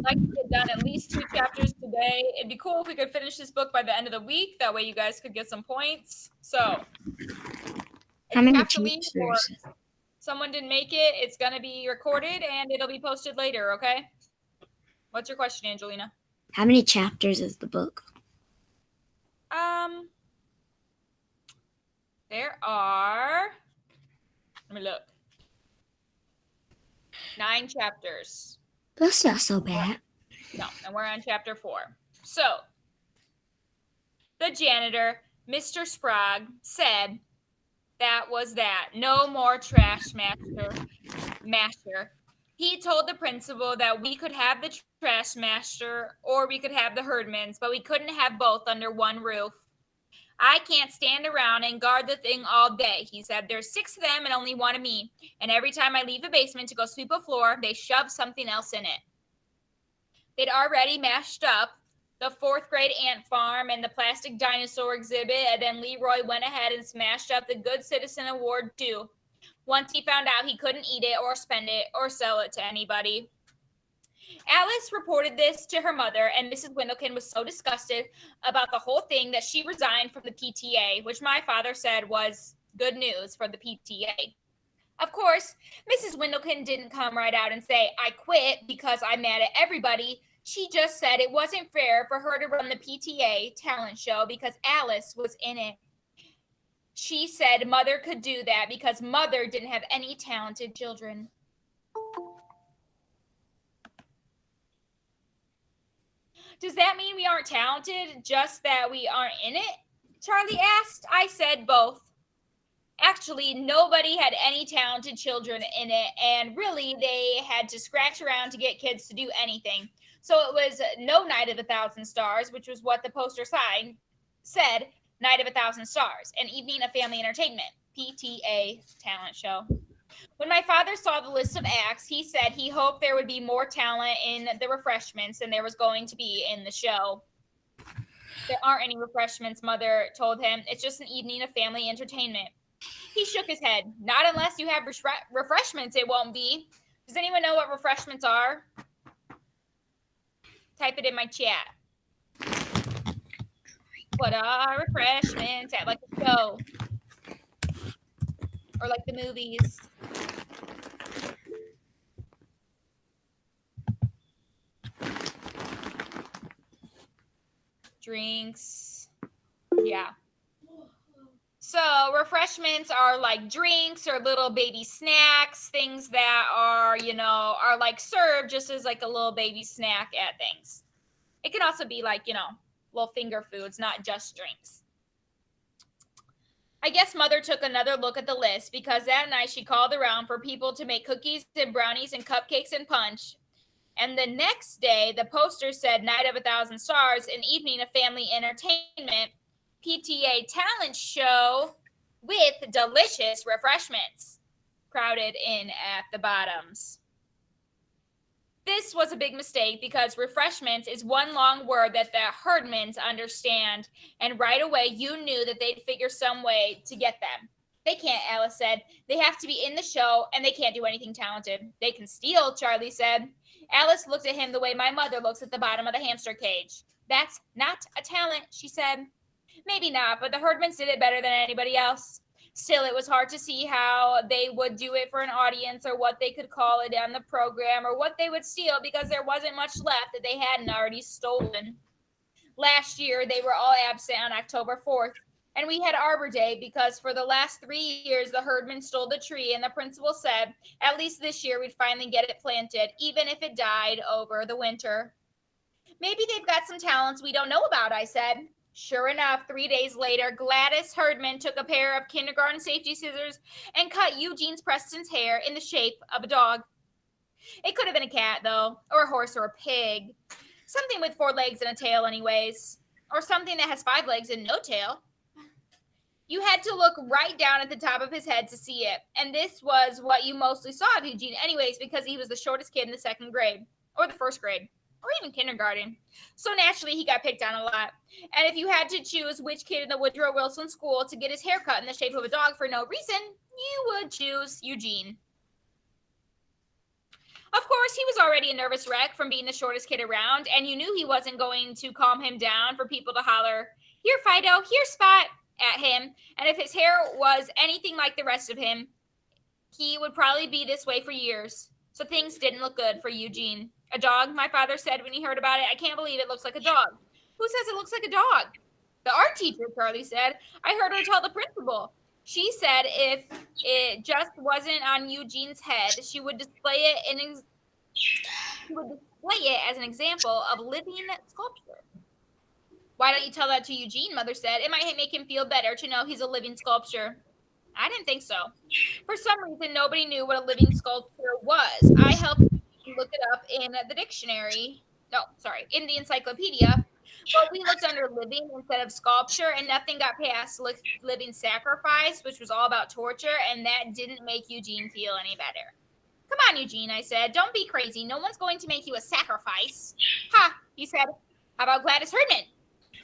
like to get done at least 2 chapters today. It'd be cool if we could finish this book by the end of the week. That way you guys could get some points. So How if you many have to leave or chapters? someone didn't make it, it's going to be recorded and it'll be posted later, okay? What's your question, Angelina? How many chapters is the book? There are, let me look, 9 chapters. That's not so bad. No, and we're on chapter 4. So, the janitor, Mr. Sprague, said that was that. No more trash masher. He told the principal that we could have the trash master or we could have the herdmans, but we couldn't have both under one roof. I can't stand around and guard the thing all day, he said. There's 6 of them and only 1 of me. And every time I leave the basement to go sweep a floor, they shove something else in it. They'd already mashed up the 4th grade ant farm and the plastic dinosaur exhibit, and then Leroy went ahead and smashed up the Good Citizen Award too. Once he found out he couldn't eat it or spend it or sell it to anybody. Alice reported this to her mother, and Mrs. Windleton was so disgusted about the whole thing that she resigned from the PTA, which my father said was good news for the PTA. Of course, Mrs. Windleton didn't come right out and say, I quit because I'm mad at everybody. She just said it wasn't fair for her to run the PTA talent show because Alice was in it. She said Mother could do that because Mother didn't have any talented children. Does that mean we aren't talented, just that we aren't in it? Charlie asked. I said both. Actually, nobody had any talented children in it, and really they had to scratch around to get kids to do anything. So it was no Night of 1,000 Stars, which was what the poster sign said, Night of 1,000 Stars, an evening of family entertainment, PTA talent show. When my father saw the list of acts, he said he hoped there would be more talent in the refreshments than there was going to be in the show. There aren't any refreshments, Mother told him. It's just an evening of family entertainment. He shook his head. Not unless you have refreshments, it won't be. Does anyone know what refreshments are? Type it in my chat. What are refreshments at like a show? Or like the movies? Drinks. Yeah. So refreshments are like drinks or little baby snacks, things that are, are like served just as like a little baby snack at things. It can also be like, little finger foods, not just drinks. I guess Mother took another look at the list because that night she called around for people to make cookies and brownies and cupcakes and punch. And the next day, the poster said Night of 1,000 Stars, an evening of family entertainment, PTA talent show with delicious refreshments crowded in at the bottoms. This was a big mistake because refreshments is one long word that the herdmans understand, and right away you knew that they'd figure some way to get them. They can't, Alice said. They have to be in the show, and they can't do anything talented. They can steal, Charlie said. Alice looked at him the way my mother looks at the bottom of the hamster cage. That's not a talent, she said. Maybe not, but the herdmans did it better than anybody else. Still, it was hard to see how they would do it for an audience or what they could call it on the program or what they would steal because there wasn't much left that they hadn't already stolen. Last year, they were all absent on October 4th, and we had Arbor Day because for the last 3 years, the herdman stole the tree, and the principal said, at least this year, we'd finally get it planted, even if it died over the winter. Maybe they've got some talents we don't know about, I said. Sure enough, 3 days later, Gladys Herdman took a pair of kindergarten safety scissors and cut Eugene Preston's hair in the shape of a dog. It could have been a cat, though, or a horse or a pig. Something with 4 legs and a tail, anyways. Or something that has 5 legs and no tail. You had to look right down at the top of his head to see it. And this was what you mostly saw of Eugene, anyways, because he was the shortest kid in the 2nd grade, or the 1st grade, or even kindergarten. So naturally, he got picked on a lot. And if you had to choose which kid in the Woodrow Wilson School to get his hair cut in the shape of a dog for no reason, you would choose Eugene. Of course, he was already a nervous wreck from being the shortest kid around, and you knew he wasn't going to calm him down for people to holler, "Here, Fido, here, Spot," at him. And if his hair was anything like the rest of him, he would probably be this way for years. So things didn't look good for Eugene. "A dog," my father said when he heard about it. "I can't believe it looks like a dog." "Who says it looks like a dog?" "The art teacher," Charlie said. "I heard her tell the principal. She said if it just wasn't on Eugene's head, she would display it as an example of living sculpture." "Why don't you tell that to Eugene?" Mother said. "It might make him feel better to know he's a living sculpture." I didn't think so. For some reason, nobody knew what a living sculpture was. I helped look it up in the dictionary. No, sorry, in the encyclopedia. But we looked under living instead of sculpture, and nothing got past living sacrifice, which was all about torture, and that didn't make Eugene feel any better. "Come on, Eugene," I said. "Don't be crazy. No one's going to make you a sacrifice." "Ha," he said. "How about Gladys Herdman?"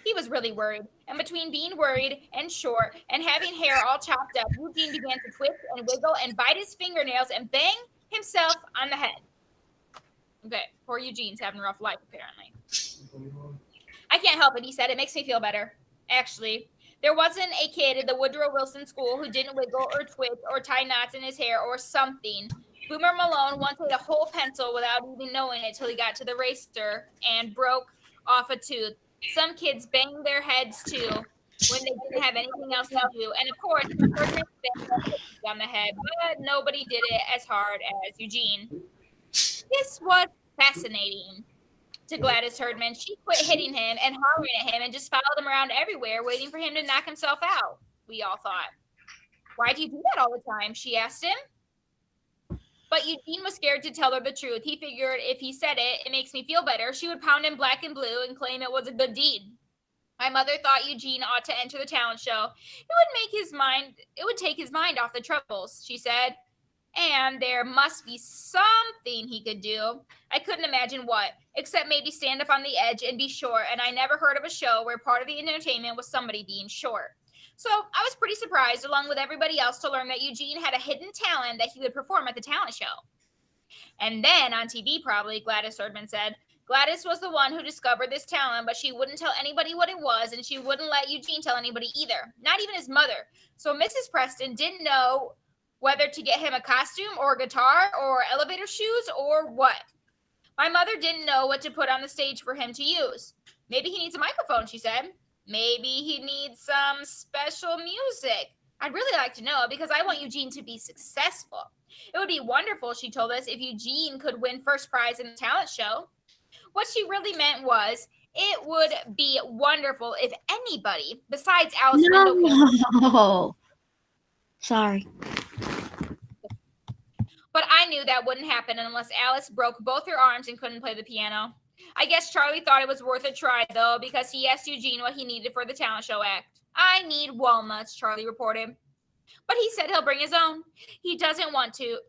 He was really worried, and between being worried and short and having hair all chopped up, Eugene began to twitch and wiggle and bite his fingernails and bang himself on the head. Okay, poor Eugene's having a rough life, apparently. "I can't help it," he said. "It makes me feel better." Actually, there wasn't a kid at the Woodrow Wilson School who didn't wiggle or twitch or tie knots in his hair or something. Boomer Malone once ate a whole pencil without even knowing it till he got to the eraser and broke off a tooth. Some kids banged their heads too when they didn't have anything else to do. And of course, Ferdinand banged on the head, but nobody did it as hard as Eugene. This was fascinating to Gladys Herdman. She quit hitting him and hollering at him and just followed him around everywhere, waiting for him to knock himself out, we all thought. "Why do you do that all the time?" she asked him. But Eugene was scared to tell her the truth. He figured if he said it makes me feel better, she would pound him black and blue and claim it was a good deed. My mother thought Eugene ought to enter the talent show. It would take his mind off the troubles, she said. And there must be something he could do. I couldn't imagine what, except maybe stand up on the edge and be short, and I never heard of a show where part of the entertainment was somebody being short. So I was pretty surprised, along with everybody else, to learn that Eugene had a hidden talent that he would perform at the talent show. And then on TV, probably, Gladys Herdman said. Gladys was the one who discovered this talent, but she wouldn't tell anybody what it was, and she wouldn't let Eugene tell anybody either, not even his mother. So Mrs. Preston didn't know whether to get him a costume or a guitar or elevator shoes or what. My mother didn't know what to put on the stage for him to use. "Maybe he needs a microphone," she said. "Maybe he needs some special music. I'd really like to know because I want Eugene to be successful. It would be wonderful," she told us, "if Eugene could win first prize in the talent show." What she really meant was, it would be wonderful if anybody besides Alice Windlekin. No. Sorry. But I knew that wouldn't happen unless Alice broke both her arms and couldn't play the piano. I guess Charlie thought it was worth a try, though, because he asked Eugene what he needed for the talent show act. "I need walnuts," Charlie reported. But he said he'll bring his own. He doesn't want to.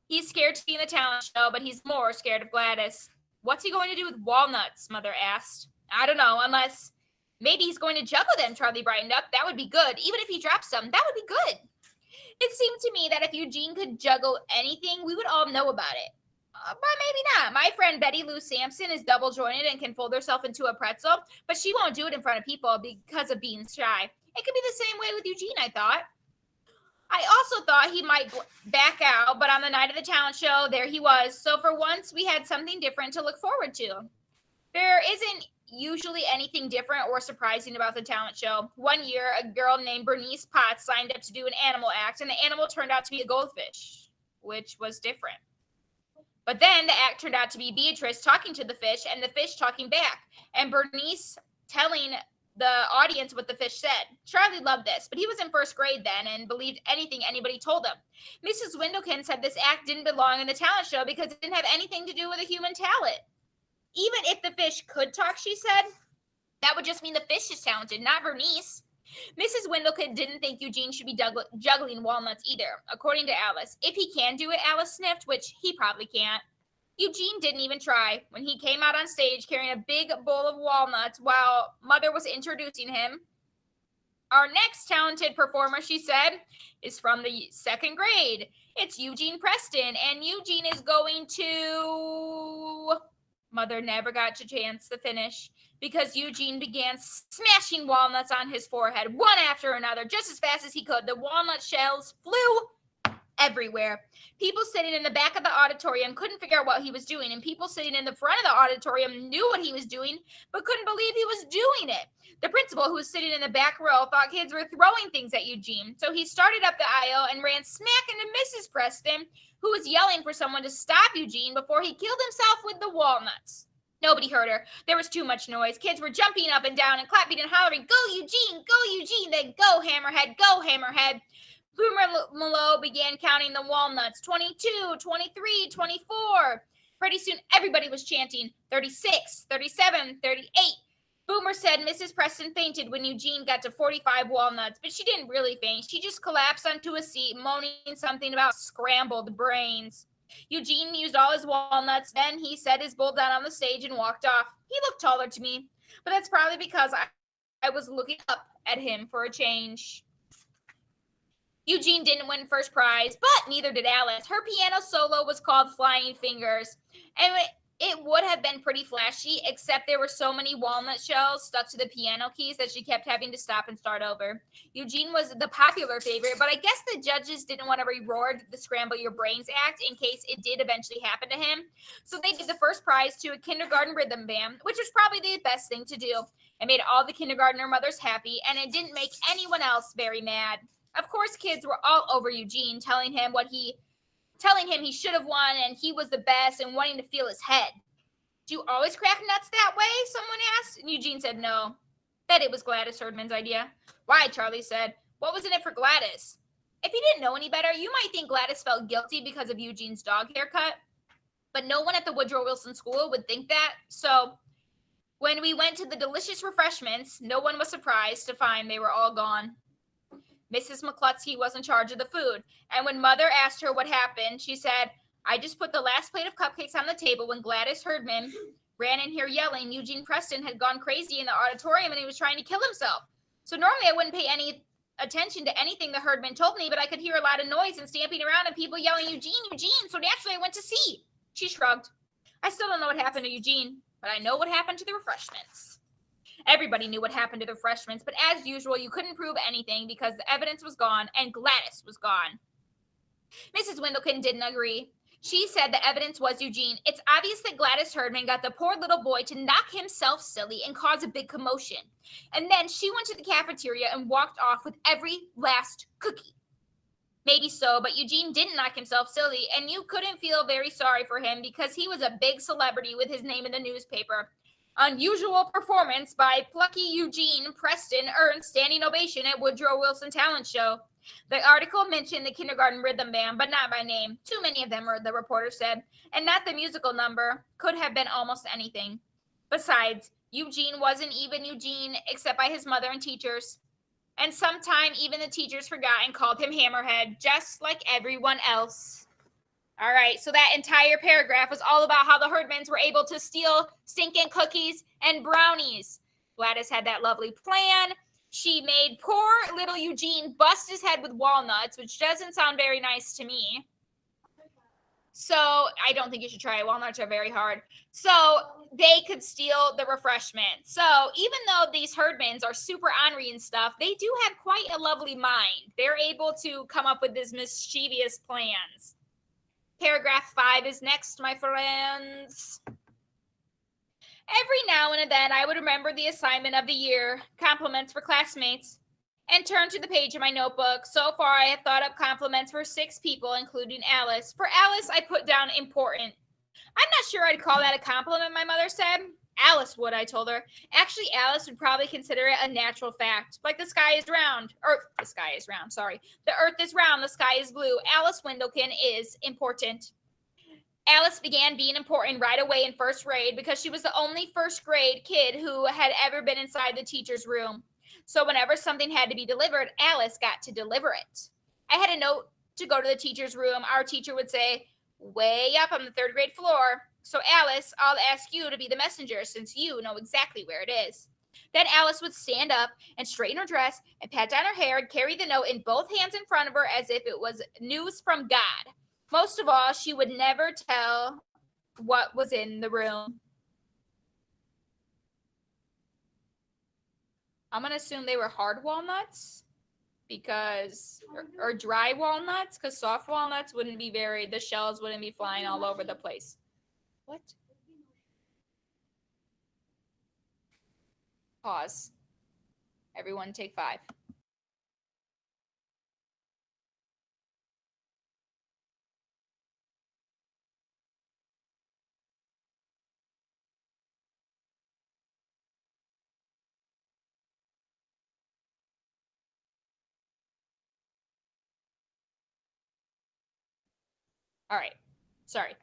He's scared to be in the talent show, but he's more scared of Gladys. "What's he going to do with walnuts?" Mother asked. "I don't know, unless maybe he's going to juggle them," Charlie brightened up. "That would be good. Even if he drops them, that would be good." It seemed to me that if Eugene could juggle anything, we would all know about it. But maybe not. My friend Betty Lou Sampson is double jointed and can fold herself into a pretzel, but she won't do it in front of people because of being shy. It could be the same way with Eugene, I thought. I also thought he might back out, but on the night of the talent show, there he was. So for once, we had something different to look forward to. There isn't usually anything different or surprising about the talent show. One year, a girl named Bernice Potts signed up to do an animal act, and the animal turned out to be a goldfish, which was different. But then the act turned out to be Beatrice talking to the fish and the fish talking back, and Bernice telling the audience what the fish said. Charlie loved this, but he was in first grade then and believed anything anybody told him. Mrs. Windlekin said this act didn't belong in the talent show because it didn't have anything to do with a human talent. Even if the fish could talk, she said, that would just mean the fish is talented, not Bernice. Mrs. Windlekin didn't think Eugene should be juggling walnuts either, according to Alice. If he can do it, Alice sniffed, which he probably can't. Eugene didn't even try. When he came out on stage carrying a big bowl of walnuts while Mother was introducing him, "Our next talented performer," she said, "is from the second grade. It's Eugene Preston, and Eugene is going to... Mother never got a chance to finish because Eugene began smashing walnuts on his forehead, one after another, just as fast as he could. The walnut shells flew everywhere. People sitting in the back of the auditorium couldn't figure out what he was doing, and people sitting in the front of the auditorium knew what he was doing, but couldn't believe he was doing it. The principal, who was sitting in the back row, thought kids were throwing things at Eugene, so he started up the aisle and ran smack into Mrs. Preston, who was yelling for someone to stop Eugene before he killed himself with the walnuts. Nobody heard her. There was too much noise. Kids were jumping up and down and clapping and hollering, "Go Eugene, go Eugene, then go Hammerhead, go Hammerhead." Boomer Malone began counting the walnuts. 22, 23, 24. Pretty soon everybody was chanting 36, 37, 38. Boomer said Mrs. Preston fainted when Eugene got to 45 walnuts, but she didn't really faint. She just collapsed onto a seat, moaning something about scrambled brains. Eugene used all his walnuts. Then he set his bowl down on the stage and walked off. He looked taller to me, but that's probably because I was looking up at him for a change. Eugene didn't win first prize, but neither did Alice. Her piano solo was called Flying Fingers, and it would have been pretty flashy, except there were so many walnut shells stuck to the piano keys that she kept having to stop and start over. Eugene was the popular favorite, but I guess the judges didn't want to reward the Scramble Your Brains act in case it did eventually happen to him. So they gave the first prize to a kindergarten rhythm band, which was probably the best thing to do. It made all the kindergartner mothers happy, and it didn't make anyone else very mad. Of course, kids were all over Eugene, telling him he should have won and he was the best and wanting to feel his head. "Do you always crack nuts that way?" someone asked. And Eugene said no. Bet it was Gladys Herdman's idea. "Why?" Charlie said. "What was in it for Gladys?" If you didn't know any better, you might think Gladys felt guilty because of Eugene's dog haircut. But no one at the Woodrow Wilson School would think that. So when we went to the delicious refreshments, no one was surprised to find they were all gone. Mrs. McCluskey was in charge of the food, and when Mother asked her what happened, she said, "I just put the last plate of cupcakes on the table when Gladys Herdman ran in here yelling Eugene Preston had gone crazy in the auditorium and he was trying to kill himself. So normally I wouldn't pay any attention to anything the Herdman told me, but I could hear a lot of noise and stamping around and people yelling, 'Eugene, Eugene,' so naturally I went to see." She shrugged. "I still don't know what happened to Eugene, but I know what happened to the refreshments." Everybody knew what happened to the refreshments, but as usual, you couldn't prove anything because the evidence was gone and Gladys was gone. Mrs. Windleton didn't agree. She said the evidence was Eugene. It's obvious that Gladys Herdman got the poor little boy to knock himself silly and cause a big commotion. And then she went to the cafeteria and walked off with every last cookie. Maybe so, but Eugene didn't knock himself silly, and you couldn't feel very sorry for him because he was a big celebrity with his name in the newspaper. Unusual performance by plucky Eugene Preston earned standing ovation at Woodrow Wilson Talent Show. The article mentioned the kindergarten rhythm band, but not by name. Too many of them, the reporter said, and not the musical number. Could have been almost anything. Besides, Eugene wasn't even Eugene except by his mother and teachers. And sometime even the teachers forgot and called him Hammerhead, just like everyone else. All right, so that entire paragraph was all about how the Herdmans were able to steal stinking cookies and brownies. Gladys had that lovely plan. She made poor little Eugene bust his head with walnuts, which doesn't sound very nice to me. So I don't think you should try it. Walnuts are very hard. So they could steal the refreshment. So even though these Herdmans are super ornery and stuff, they do have quite a lovely mind. They're able to come up with these mischievous plans. Paragraph 5 is next, my friends. Every now and then, I would remember the assignment of the year, compliments for classmates, and turn to the page of my notebook. So far, I have thought up compliments for 6 people, including Alice. For Alice, I put down important. I'm not sure I'd call that a compliment, my mother said. Alice would, I told her. Actually, Alice would probably consider it a natural fact, like the sky is round. The sky is round, sorry. The earth is round, the sky is blue. Alice Windleton is important. Alice began being important right away in first grade because she was the only first grade kid who had ever been inside the teacher's room. So whenever something had to be delivered, Alice got to deliver it. I had a note to go to the teacher's room. Our teacher would say, "Way up on the 3rd grade floor. So Alice, I'll ask you to be the messenger since you know exactly where it is." Then Alice would stand up and straighten her dress and pat down her hair and carry the note in both hands in front of her as if it was news from God. Most of all, she would never tell what was in the room. I'm going to assume they were hard walnuts because, or dry walnuts, because soft walnuts wouldn't be the shells wouldn't be flying all over the place. What? Pause. Everyone take 5. All right. Sorry.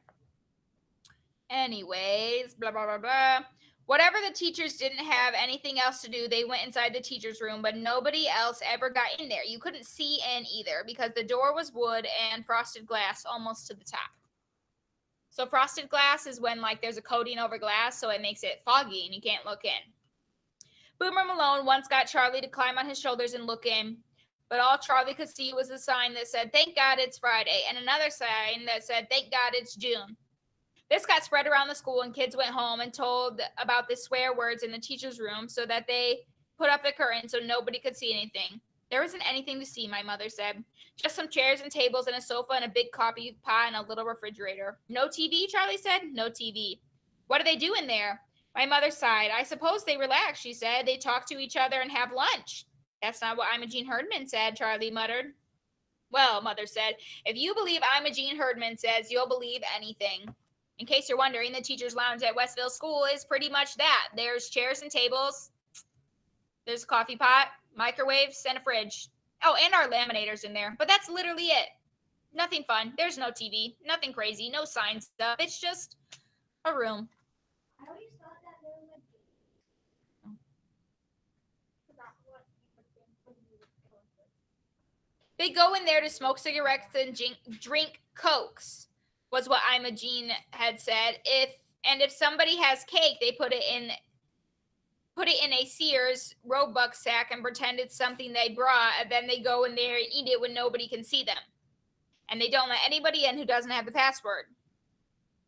Anyways, blah, blah, blah, blah. Whatever the teachers didn't have anything else to do, they went inside the teacher's room, but nobody else ever got in there. You couldn't see in either because the door was wood and frosted glass almost to the top. So frosted glass is when like there's a coating over glass, so it makes it foggy and you can't look in. Boomer Malone once got Charlie to climb on his shoulders and look in, but all Charlie could see was a sign that said, "Thank God it's Friday," and another sign that said, "Thank God it's June." This got spread around the school, and kids went home and told about the swear words in the teacher's room so that they put up the curtain so nobody could see anything. There wasn't anything to see, my mother said. Just some chairs and tables and a sofa and a big coffee pot and a little refrigerator. No TV, Charlie said. No TV. What do they do in there? My mother sighed. I suppose they relax, she said. They talk to each other and have lunch. That's not what Imogene Herdman said, Charlie muttered. Well, Mother said, if you believe Imogene Herdman says, you'll believe anything. In case you're wondering, the teacher's lounge at Westville School is pretty much that. There's chairs and tables. There's a coffee pot, microwaves, and a fridge. Oh, and our laminators in there. But that's literally it. Nothing fun. There's no TV. Nothing crazy. No sign stuff. It's just a room. I always thought that there would be. They go in there to smoke cigarettes and drink Cokes, was what Imogene had said. If somebody has cake, they put it in a Sears Roebuck sack and pretend it's something they brought, and then they go in there and eat it when nobody can see them. And they don't let anybody in who doesn't have the password.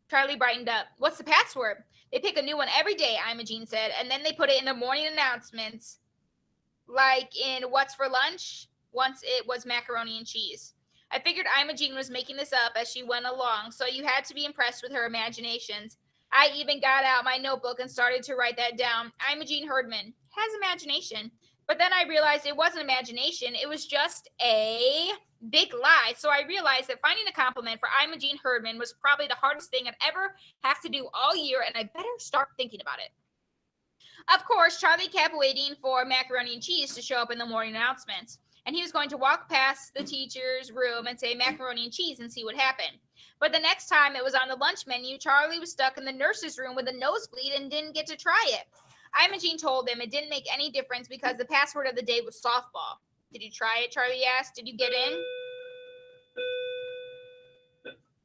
Charlie brightened up. What's the password? They pick a new one every day, Imogene said, and then they put it in the morning announcements, like in What's for Lunch? Once it was macaroni and cheese. I figured Imogene was making this up as she went along, so you had to be impressed with her imaginations. I even got out my notebook and started to write that down. Imogene Herdman has imagination. But then I realized it wasn't imagination. It was just a big lie. So I realized that finding a compliment for Imogene Herdman was probably the hardest thing I'd ever have to do all year, and I better start thinking about it. Of course, Charlie kept waiting for macaroni and cheese to show up in the morning announcements. And he was going to walk past the teacher's room and say macaroni and cheese and see what happened. But the next time it was on the lunch menu, Charlie was stuck in the nurse's room with a nosebleed and didn't get to try it. Imogene told him it didn't make any difference because the password of the day was softball. Did you try it? Charlie asked. Did you get in?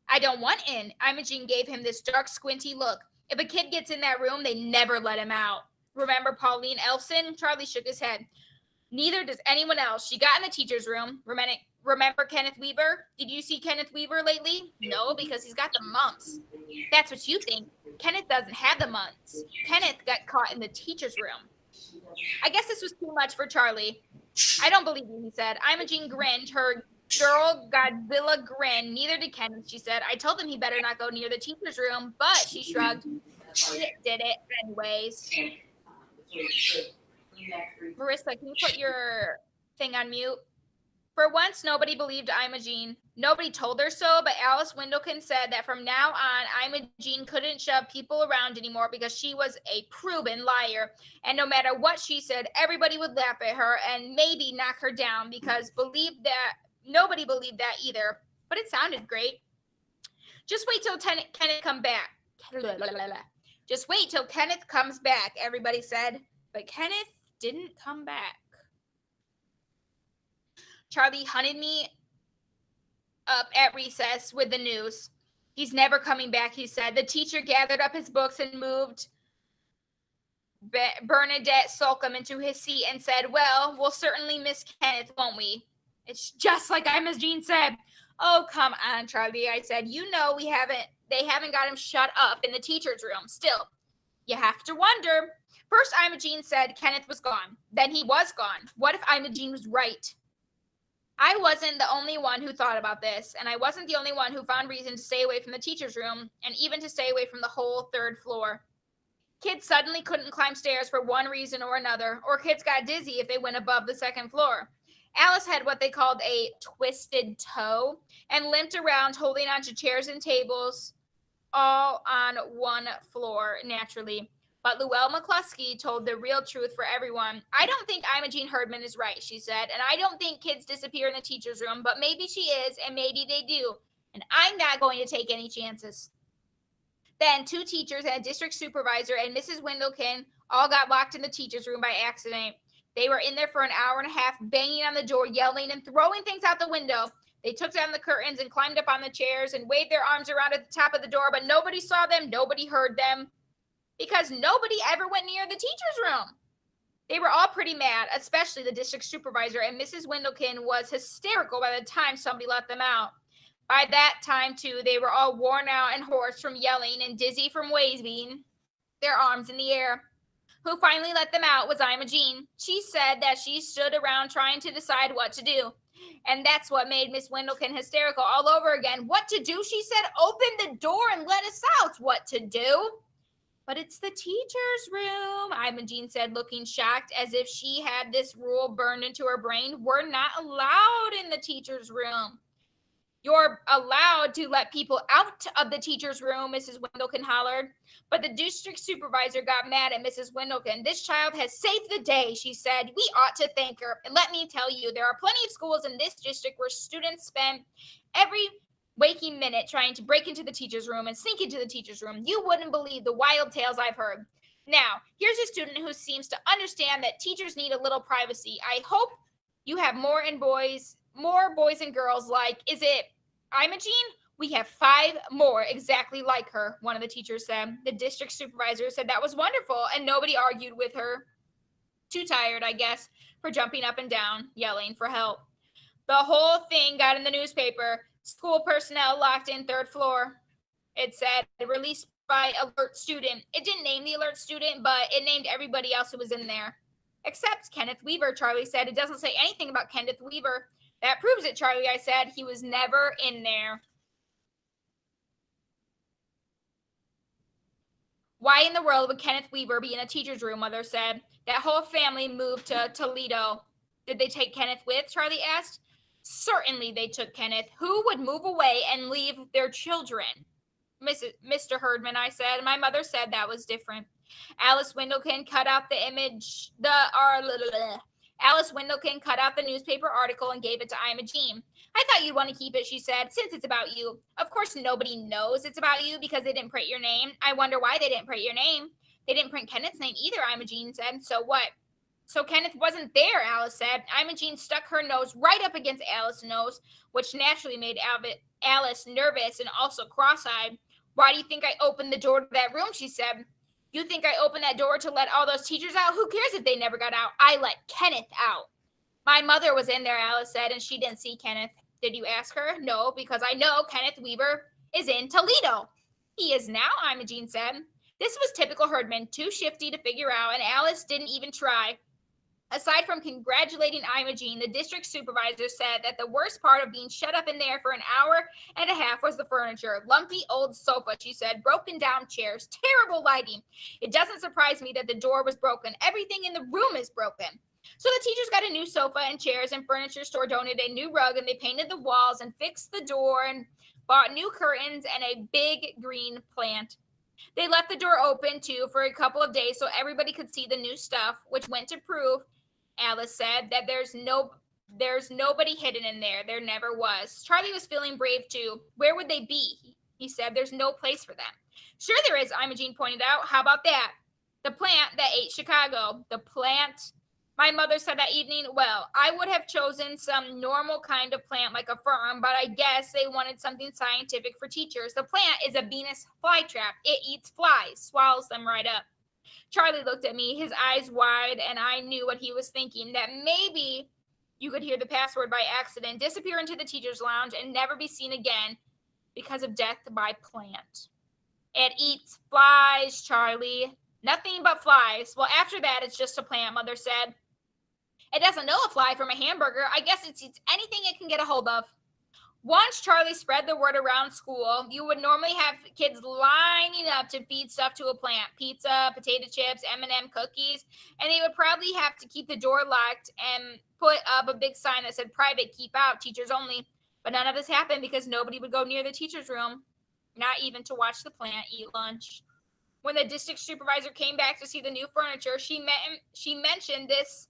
I don't want in. Imogene gave him this dark, squinty look. If a kid gets in that room, they never let him out. Remember Pauline Elson? Charlie shook his head. Neither does anyone else. She got in the teacher's room. Remember Kenneth Weaver? Did you see Kenneth Weaver lately? No, because he's got the mumps. That's what you think. Kenneth doesn't have the mumps. Kenneth got caught in the teacher's room. I guess this was too much for Charlie. I don't believe you, he said. Imogene grinned, her girl Godzilla grin. Neither did Kenneth, she said. I told him he better not go near the teacher's room, but she shrugged. He did it anyways. Marissa, can you put your thing on mute? For once, nobody believed Imogene. Nobody told her so, but Alice Windlekin said that from now on, Imogene couldn't shove people around anymore because she was a proven liar. And no matter what she said, everybody would laugh at her and maybe knock her down because nobody believed that either. But it sounded great. Just wait till Kenneth come back. Just wait till Kenneth comes back, everybody said. But Kenneth didn't come back. Charlie hunted me up at recess with the news. He's never coming back, he said. The teacher gathered up his books and moved Bernadette Slocum into his seat and said, "Well, we'll certainly miss Kenneth, won't we?" It's just like Imogene said. "Oh, come on, Charlie," I said. "You know they haven't got him shut up in the teacher's room. Still, you have to wonder." First, Imogene said Kenneth was gone. Then he was gone. What if Imogene was right? I wasn't the only one who thought about this, and I wasn't the only one who found reason to stay away from the teacher's room, and even to stay away from the whole third floor. Kids suddenly couldn't climb stairs for one reason or another, or kids got dizzy if they went above the second floor. Alice had what they called a twisted toe and limped around holding onto chairs and tables, all on one floor, naturally. But Luelle McCluskey told the real truth for everyone. "I don't think Imogene Herdman is right," she said, "and I don't think kids disappear in the teacher's room, but maybe she is, and maybe they do, and I'm not going to take any chances." Then 2 teachers and a district supervisor and Mrs. Windlekin all got locked in the teacher's room by accident. They were in there for an hour and a half, banging on the door, yelling, and throwing things out the window. They took down the curtains and climbed up on the chairs and waved their arms around at the top of the door, but nobody saw them, nobody heard them, because nobody ever went near the teacher's room. They were all pretty mad, especially the district supervisor, and Mrs. Windlekin was hysterical by the time somebody let them out. By that time, too, they were all worn out and hoarse from yelling and dizzy from waving their arms in the air. Who finally let them out was Imogene. She said that she stood around trying to decide what to do. And that's what made Miss Windlekin hysterical all over again. "What to do?" she said. "Open the door and let us out." "What to do?" "But it's the teacher's room," Imogene said, looking shocked, as if she had this rule burned into her brain. "We're not allowed in the teacher's room." "You're allowed to let people out of the teacher's room," Mrs. Windlekin hollered. But the district supervisor got mad at Mrs. Windlekin. "This child has saved the day," she said. "We ought to thank her. And let me tell you, there are plenty of schools in this district where students spend every waking minute trying to break into the teacher's room and sneak into the teacher's room. You wouldn't believe the wild tales I've heard. Now, here's a student who seems to understand that teachers need a little privacy. I hope you have more boys and girls like, is it Imogene? We have 5 more exactly like her," one of the teachers said. The district supervisor said that was wonderful, and nobody argued with her. Too tired, I guess, for jumping up and down, yelling for help. The whole thing got in the newspaper. "School personnel locked in third floor." It said, "Released by alert student." It didn't name the alert student, but it named everybody else who was in there. "Except Kenneth Weaver," Charlie said. "It doesn't say anything about Kenneth Weaver." "That proves it, Charlie," I said. "He was never in there." "Why in the world would Kenneth Weaver be in a teacher's room?" Mother said. "That whole family moved to Toledo." "Did they take Kenneth with?" Charlie asked. "Certainly they took Kenneth. Who would move away and leave their children?" "Mr. Herdman," I said. "My mother said that was different." Alice Windlekin cut out the image, Alice Windlekin cut out the newspaper article and gave it to Imogene. "I thought you'd want to keep it," she said, "since it's about you. Of course, nobody knows it's about you because they didn't print your name. I wonder why they didn't print your name." "They didn't print Kenneth's name either," Imogene said. "So what?" "So Kenneth wasn't there," Alice said. Imogene stuck her nose right up against Alice's nose, which naturally made Alice nervous and also cross-eyed. "Why do you think I opened the door to that room?" she said. "You think I opened that door to let all those teachers out? Who cares if they never got out? I let Kenneth out." "My mother was in there," Alice said, "and she didn't see Kenneth." "Did you ask her?" "No, because I know Kenneth Weaver is in Toledo." "He is now," Imogene said. This was typical Herdman, too shifty to figure out, and Alice didn't even try. Aside from congratulating Imogene, the district supervisor said that the worst part of being shut up in there for an hour and a half was the furniture. "Lumpy old sofa," she said, "broken down chairs, terrible lighting. It doesn't surprise me that the door was broken. Everything in the room is broken." So the teachers got a new sofa and chairs, and furniture store donated a new rug, and they painted the walls and fixed the door and bought new curtains and a big green plant. They left the door open too for a couple of days so everybody could see the new stuff, which went to prove, Alice said, that there's nobody hidden in there. There never was. Charlie was feeling brave too. "Where would they be?" He said. "There's no place for them." "Sure there is," Imogene pointed out. "How about that? The plant that ate Chicago." "The plant," my mother said that evening. "Well, I would have chosen some normal kind of plant like a fern, but I guess they wanted something scientific for teachers. The plant is a Venus flytrap. It eats flies, swallows them right up." Charlie looked at me, his eyes wide, and I knew what he was thinking, that maybe you could hear the password by accident, disappear into the teacher's lounge, and never be seen again because of death by plant. It eats flies, Charlie. Nothing but flies. Well, after that, it's just a plant, Mother said. It doesn't know a fly from a hamburger. I guess it eats anything it can get a hold of. Once Charlie spread the word around school, you would normally have kids lining up to feed stuff to a plant: pizza, potato chips, M&M cookies, and they would probably have to keep the door locked and put up a big sign that said private, keep out, teachers only. But none of this happened because nobody would go near the teacher's room, not even to watch the plant eat lunch. When the district supervisor came back to see the new furniture, she mentioned this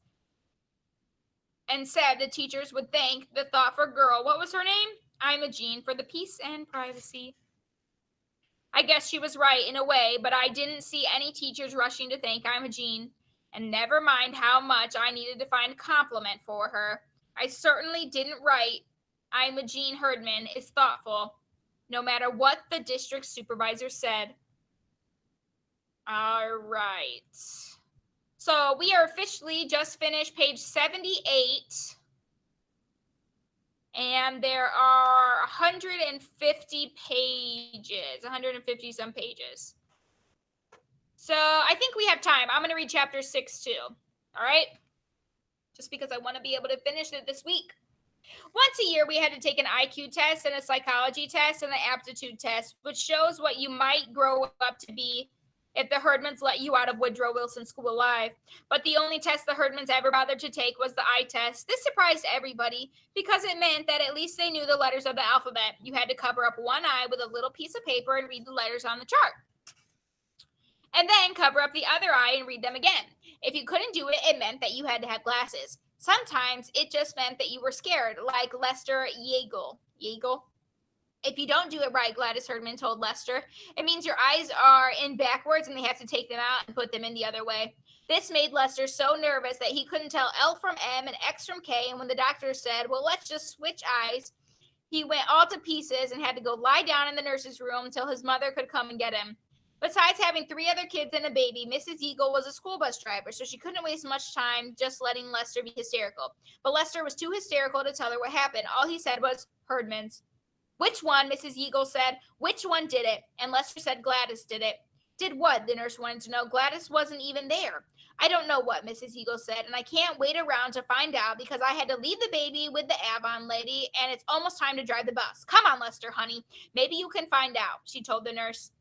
and said the teachers would thank the thoughtful girl. What was her name? Imogene, for the peace and privacy. I guess she was right in a way, but I didn't see any teachers rushing to thank Imogene. And never mind how much I needed to find a compliment for her. I certainly didn't write Imogene Herdman is thoughtful, no matter what the district supervisor said. All right. So we are officially just finished page 78. And there are 150 pages, 150 some pages. So I think we have time. I'm going to read chapter 6 too. All right? Just because I want to be able to finish it this week. Once a year, we had to take an IQ test and a psychology test and an aptitude test, which shows what you might grow up to be if the Herdmans let you out of Woodrow Wilson School alive. But the only test the Herdmans ever bothered to take was the eye test. This surprised everybody because it meant that at least they knew the letters of the alphabet. You had to cover up one eye with a little piece of paper and read the letters on the chart. And then cover up the other eye and read them again. If you couldn't do it, it meant that you had to have glasses. Sometimes it just meant that you were scared, like Lester Yeagle. Yeagle? If you don't do it right, Gladys Herdman told Lester, it means your eyes are in backwards and they have to take them out and put them in the other way. This made Lester so nervous that he couldn't tell L from M and X from K, and when the doctor said, well, let's just switch eyes, he went all to pieces and had to go lie down in the nurse's room until his mother could come and get him. Besides having 3 other kids and a baby, Mrs. Eagle was a school bus driver, so she couldn't waste much time just letting Lester be hysterical. But Lester was too hysterical to tell her what happened. All he said was, Herdman's. Which one? Mrs. Eagle said. Which one did it? And Lester said Gladys did it. Did what? The nurse wanted to know. Gladys wasn't even there. I don't know what, Mrs. Eagle said, and I can't wait around to find out because I had to leave the baby with the Avon lady, and it's almost time to drive the bus. Come on, Lester, honey. Maybe you can find out, she told the nurse.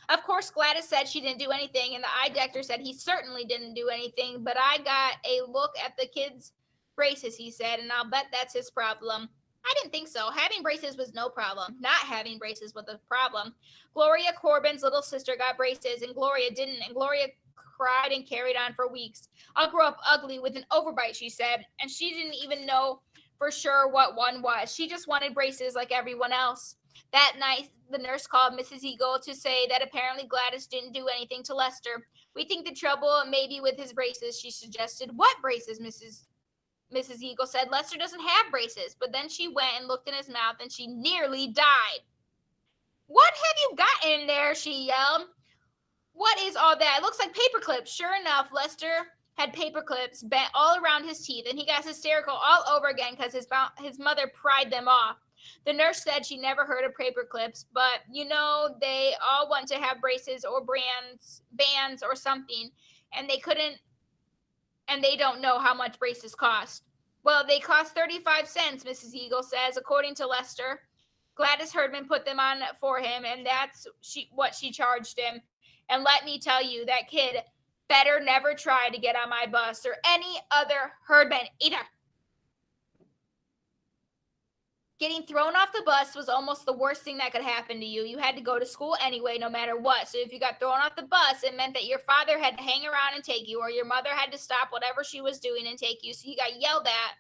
Of course, Gladys said she didn't do anything, and the eye doctor said he certainly didn't do anything, but I got a look at the kid's braces, he said, and I'll bet that's his problem. I didn't think so. Having braces was no problem. Not having braces was the problem. Gloria Corbin's little sister got braces, and Gloria didn't, and Gloria cried and carried on for weeks. I'll grow up ugly with an overbite, she said, and she didn't even know for sure what one was. She just wanted braces like everyone else. That night, the nurse called Mrs. Eagle to say that apparently Gladys didn't do anything to Lester. We think the trouble may be with his braces, she suggested. What braces, Mrs. Eagle said. Lester doesn't have braces. But then she went and looked in his mouth and she nearly died. What have you got in there? She yelled. What is all that? It looks like paper clips. Sure enough, Lester had paper clips bent all around his teeth, and he got hysterical all over again because his mother pried them off. The nurse said she never heard of paper clips, but you know they all want to have braces or bands or something, and they don't know how much braces cost. Well, they cost 35 cents, Mrs. Eagle says, according to Lester. Gladys Herdman put them on for him, and that's what she charged him. And let me tell you, that kid better never try to get on my bus or any other Herdman either. Getting thrown off the bus was almost the worst thing that could happen to you. You had to go to school anyway, no matter what. So if you got thrown off the bus, it meant that your father had to hang around and take you, or your mother had to stop whatever she was doing and take you. So you got yelled at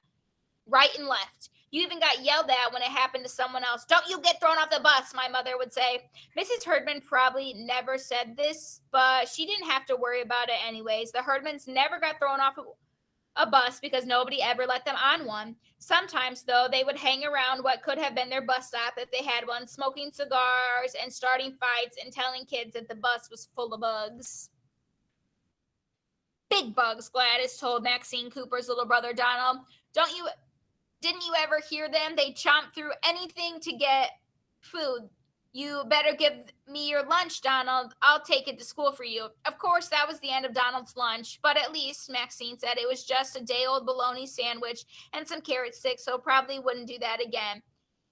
right and left. You even got yelled at when it happened to someone else. Don't you get thrown off the bus, my mother would say. Mrs. Herdman probably never said this, but she didn't have to worry about it anyways. The Herdmans never got thrown off a bus because nobody ever let them on one. Sometimes, though, they would hang around what could have been their bus stop if they had one, smoking cigars and starting fights and telling kids that the bus was full of bugs. Big bugs, Gladys told Maxine Cooper's little brother Donald. Didn't you ever hear them? They chomp through anything to get food. You better give me your lunch, Donald. I'll take it to school for you. Of course, that was the end of Donald's lunch, but at least, Maxine said, it was just a day-old bologna sandwich and some carrot sticks, so probably wouldn't do that again.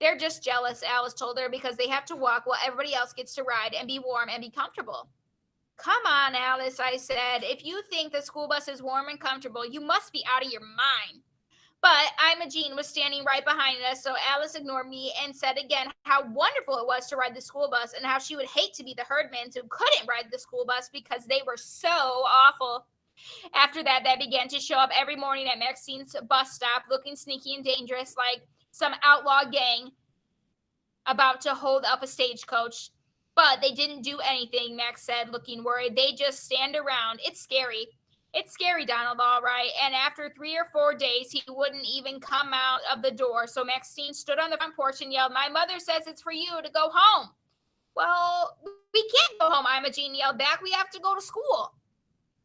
They're just jealous, Alice told her, because they have to walk while everybody else gets to ride and be warm and be comfortable. Come on, Alice, I said. If you think the school bus is warm and comfortable, you must be out of your mind. But Imogene was standing right behind us, so Alice ignored me and said again how wonderful it was to ride the school bus and how she would hate to be the herdmans who couldn't ride the school bus because they were so awful. After that, they began to show up every morning at Maxine's bus stop looking sneaky and dangerous like some outlaw gang about to hold up a stagecoach. But they didn't do anything, Max said, looking worried. They just stand around. It's scary. It's scary, Donald, all right. And after 3 or 4 days, he wouldn't even come out of the door. So Maxine stood on the front porch and yelled, My mother says it's for you to go home. Well, we can't go home, Imogene yelled back. We have to go to school.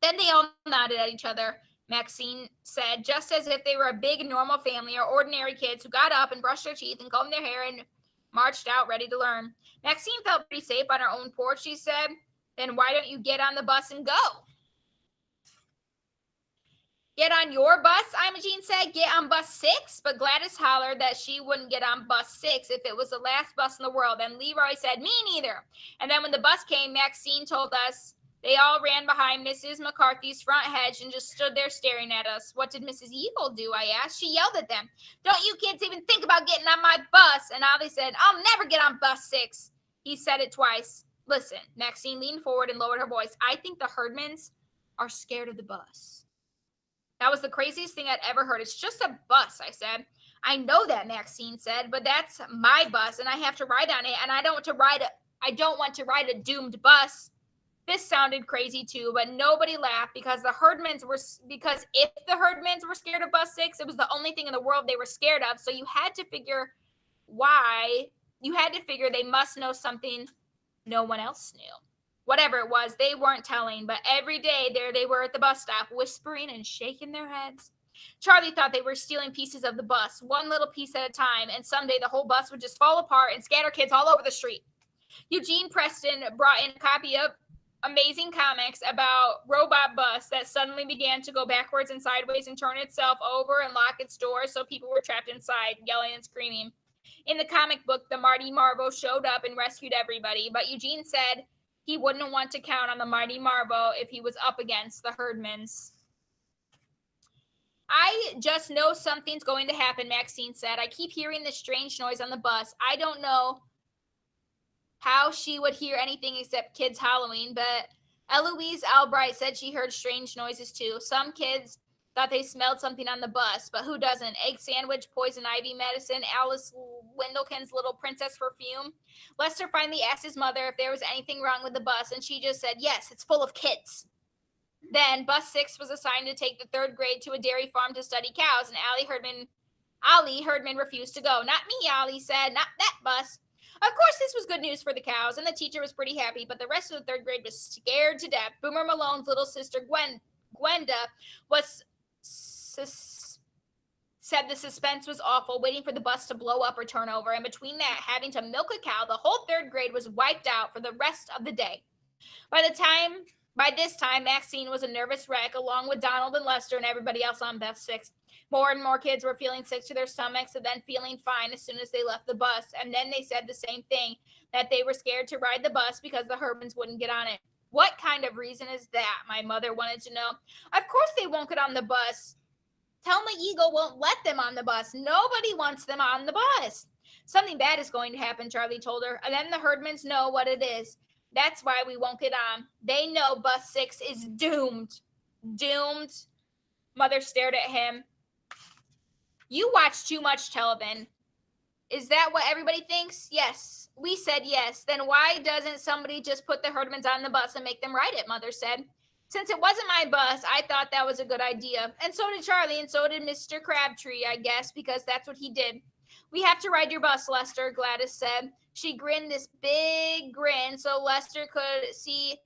Then they all nodded at each other, Maxine said, just as if they were a big, normal family or ordinary kids who got up and brushed their teeth and combed their hair and marched out ready to learn. Maxine felt pretty safe on her own porch, she said. Then why don't you get on the bus and go? Get on your bus, Imogene said. Get on bus 6? But Gladys hollered that she wouldn't get on bus 6 if it was the last bus in the world. And Leroy said, me neither. And then when the bus came, Maxine told us they all ran behind Mrs. McCarthy's front hedge and just stood there staring at us. What did Mrs. Eagle do, I asked. She yelled at them. Don't you kids even think about getting on my bus? And Ollie said, I'll never get on bus 6. He said it twice. Listen, Maxine leaned forward and lowered her voice. I think the herdmans are scared of the bus. That was the craziest thing I'd ever heard. It's just a bus, I said. I know that, Maxine said, but that's my bus and I have to ride on it, and I don't want to ride a doomed bus. This sounded crazy too, but nobody laughed because if the herdmans were scared of bus 6, it was the only thing in the world they were scared of. So you had to figure they must know something no one else knew. Whatever it was, they weren't telling, but every day there they were at the bus stop, whispering and shaking their heads. Charlie thought they were stealing pieces of the bus, one little piece at a time, and someday the whole bus would just fall apart and scatter kids all over the street. Eugene Preston brought in a copy of Amazing Comics about Robot Bus that suddenly began to go backwards and sideways and turn itself over and lock its doors, so people were trapped inside, yelling and screaming. In the comic book, the Mighty Marvel showed up and rescued everybody, but Eugene said he wouldn't want to count on the Mighty Marvel if he was up against the herdmans. I just know something's going to happen, Maxine said. I keep hearing this strange noise on the bus. I don't know how she would hear anything except kids howling, but Eloise Albright said she heard strange noises too. Some kids thought they smelled something on the bus, but who doesn't? Egg sandwich, poison ivy medicine, Alice Windlekin's little princess perfume. Lester finally asked his mother if there was anything wrong with the bus, and she just said, yes, it's full of kids. Then bus 6 was assigned to take the 3rd grade to a dairy farm to study cows, and Ollie Herdman refused to go. Not me, Ollie said, not that bus. Of course, this was good news for the cows, and the teacher was pretty happy, but the rest of the 3rd grade was scared to death. Boomer Malone's little sister, Gwenda, said the suspense was awful, waiting for the bus to blow up or turn over, and between that, having to milk a cow, the whole 3rd grade was wiped out for the rest of the day. By this time, Maxine was a nervous wreck, along with Donald and Lester and everybody else on bus 6. More and more kids were feeling sick to their stomachs and then feeling fine as soon as they left the bus. And then they said the same thing, that they were scared to ride the bus because the Herdmans wouldn't get on it. What kind of reason is that? My mother wanted to know. Of course they won't get on the bus. Thelma Eagle won't let them on the bus. Nobody wants them on the bus. Something bad is going to happen, Charlie told her. And then the Herdmans know what it is. That's why we won't get on. They know bus 6 is doomed. Doomed. Mother stared at him. You watch too much television. Is that what everybody thinks? Yes. We said yes. Then why doesn't somebody just put the Herdmans on the bus and make them ride it? Mother said. Since it wasn't my bus, I thought that was a good idea. And so did Charlie, and so did Mr. Crabtree, I guess, because that's what he did. We have to ride your bus, Lester, Gladys said. She grinned this big grin so Lester could see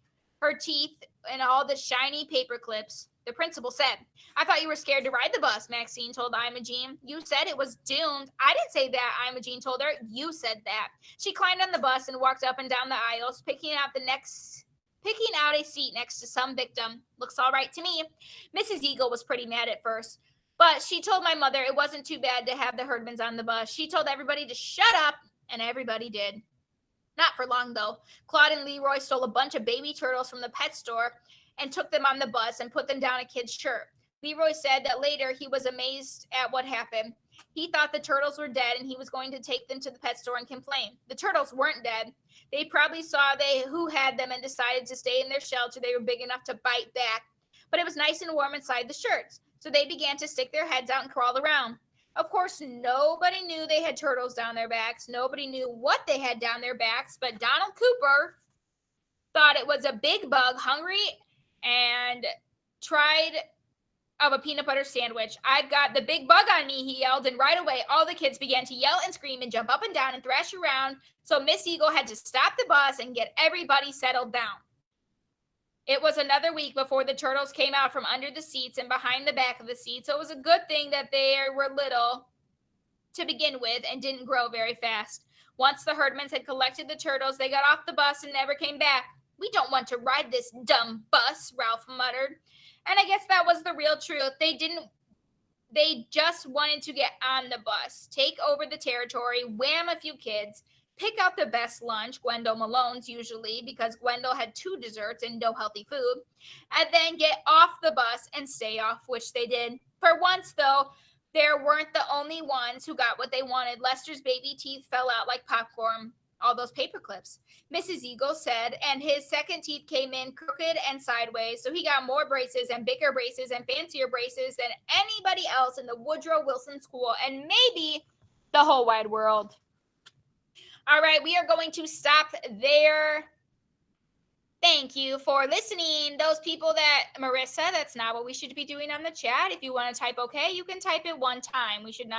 her teeth and all the shiny paper clips. The principal said, I thought you were scared to ride the bus, Maxine told Imogene. You said it was doomed. I didn't say that, Imogene told her. You said that. She climbed on the bus and walked up and down the aisles, picking out a seat next to some victim. Looks all right to me. Mrs. Eagle was pretty mad at first, but she told my mother it wasn't too bad to have the Herdmans on the bus. She told everybody to shut up, and everybody did. Not for long, though. Claude and Leroy stole a bunch of baby turtles from the pet store and took them on the bus and put them down a kid's shirt. Leroy said that later he was amazed at what happened. He thought the turtles were dead and he was going to take them to the pet store and complain. The turtles weren't dead. They probably saw who had them and decided to stay in their shell till they were big enough to bite back. But it was nice and warm inside the shirts, so they began to stick their heads out and crawl around. Of course, nobody knew they had turtles down their backs. Nobody knew what they had down their backs, but Donald Cooper thought it was a big bug, hungry, and tried of a peanut butter sandwich. I've got the big bug on me, he yelled, and right away all the kids began to yell and scream and jump up and down and thrash around, so Miss Eagle had to stop the bus and get everybody settled down. It was another week before the turtles came out from under the seats and behind the back of the seat, so it was a good thing that they were little to begin with and didn't grow very fast. Once the Herdmans had collected the turtles, they got off the bus and never came back. We don't want to ride this dumb bus, Ralph muttered. And I guess that was the real truth. They just wanted to get on the bus, take over the territory, wham a few kids, pick out the best lunch, Gwendol Malone's usually, because Gwendol had 2 desserts and no healthy food, and then get off the bus and stay off, which they did. For once, though, there weren't the only ones who got what they wanted. Lester's baby teeth fell out like popcorn, all those paper clips, Mrs. Eagle said, and his second teeth came in crooked and sideways, so he got more braces and bigger braces and fancier braces than anybody else in the Woodrow Wilson School and maybe the whole wide world. All right, we are going to stop there. Thank you for listening. Those people Marissa, that's not what we should be doing on the chat. If you want to type okay, you can type it one time. We should not